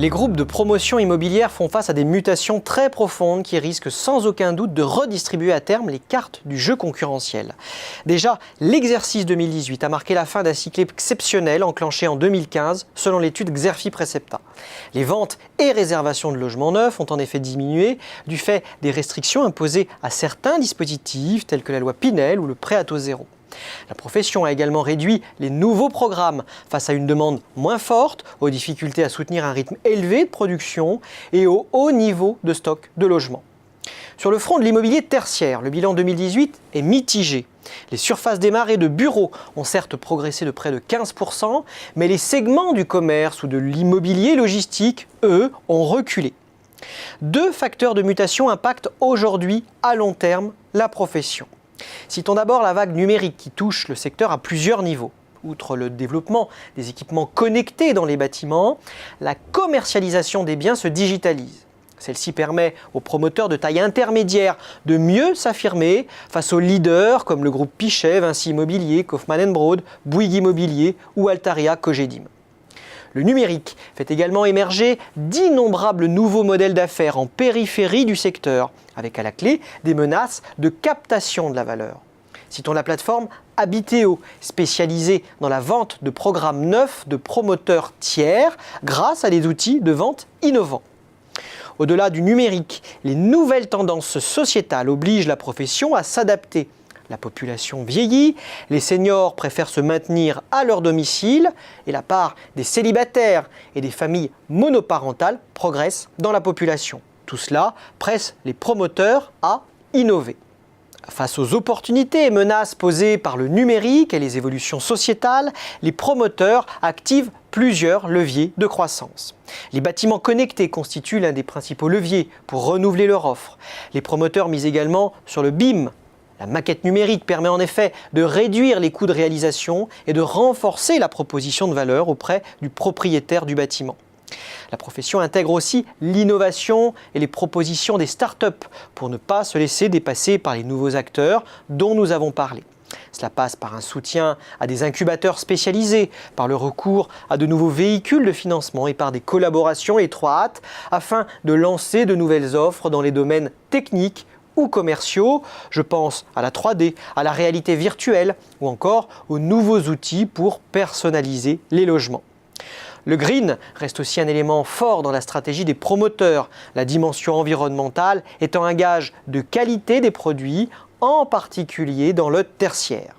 Les groupes de promotion immobilière font face à des mutations très profondes qui risquent sans aucun doute de redistribuer à terme les cartes du jeu concurrentiel. Déjà, l'exercice 2018 a marqué la fin d'un cycle exceptionnel enclenché en 2015 selon l'étude Xerfi Precepta. Les ventes et réservations de logements neufs ont en effet diminué du fait des restrictions imposées à certains dispositifs tels que la loi Pinel ou le prêt à taux zéro. La profession a également réduit les nouveaux programmes face à une demande moins forte, aux difficultés à soutenir un rythme élevé de production et au haut niveau de stock de logements. Sur le front de l'immobilier tertiaire, le bilan 2018 est mitigé. Les surfaces démarrées de bureaux ont certes progressé de près de 15%, mais les segments du commerce ou de l'immobilier logistique, eux, ont reculé. Deux facteurs de mutation impactent aujourd'hui, à long terme, la profession. Citons d'abord la vague numérique qui touche le secteur à plusieurs niveaux. Outre le développement des équipements connectés dans les bâtiments, la commercialisation des biens se digitalise. Celle-ci permet aux promoteurs de taille intermédiaire de mieux s'affirmer face aux leaders comme le groupe Pichet, Vinci Immobilier, Kaufmann & Broad, Bouygues Immobilier ou Altaria Cogedim. Le numérique fait également émerger d'innombrables nouveaux modèles d'affaires en périphérie du secteur, avec à la clé des menaces de captation de la valeur. Citons la plateforme Habiteo, spécialisée dans la vente de programmes neufs de promoteurs tiers grâce à des outils de vente innovants. Au-delà du numérique, les nouvelles tendances sociétales obligent la profession à s'adapter. La population vieillit, les seniors préfèrent se maintenir à leur domicile et la part des célibataires et des familles monoparentales progresse dans la population. Tout cela presse les promoteurs à innover. Face aux opportunités et menaces posées par le numérique et les évolutions sociétales, les promoteurs activent plusieurs leviers de croissance. Les bâtiments connectés constituent l'un des principaux leviers pour renouveler leur offre. Les promoteurs misent également sur le BIM. La maquette numérique permet en effet de réduire les coûts de réalisation et de renforcer la proposition de valeur auprès du propriétaire du bâtiment. La profession intègre aussi l'innovation et les propositions des startups pour ne pas se laisser dépasser par les nouveaux acteurs dont nous avons parlé. Cela passe par un soutien à des incubateurs spécialisés, par le recours à de nouveaux véhicules de financement et par des collaborations étroites afin de lancer de nouvelles offres dans les domaines techniques ou commerciaux. Je pense à la 3D, à la réalité virtuelle ou encore aux nouveaux outils pour personnaliser les logements. Le green reste aussi un élément fort dans la stratégie des promoteurs, la dimension environnementale étant un gage de qualité des produits, en particulier dans le tertiaire.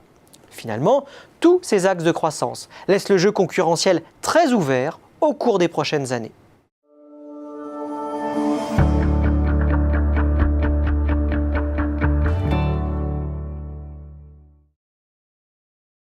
Finalement, tous ces axes de croissance laissent le jeu concurrentiel très ouvert au cours des prochaines années.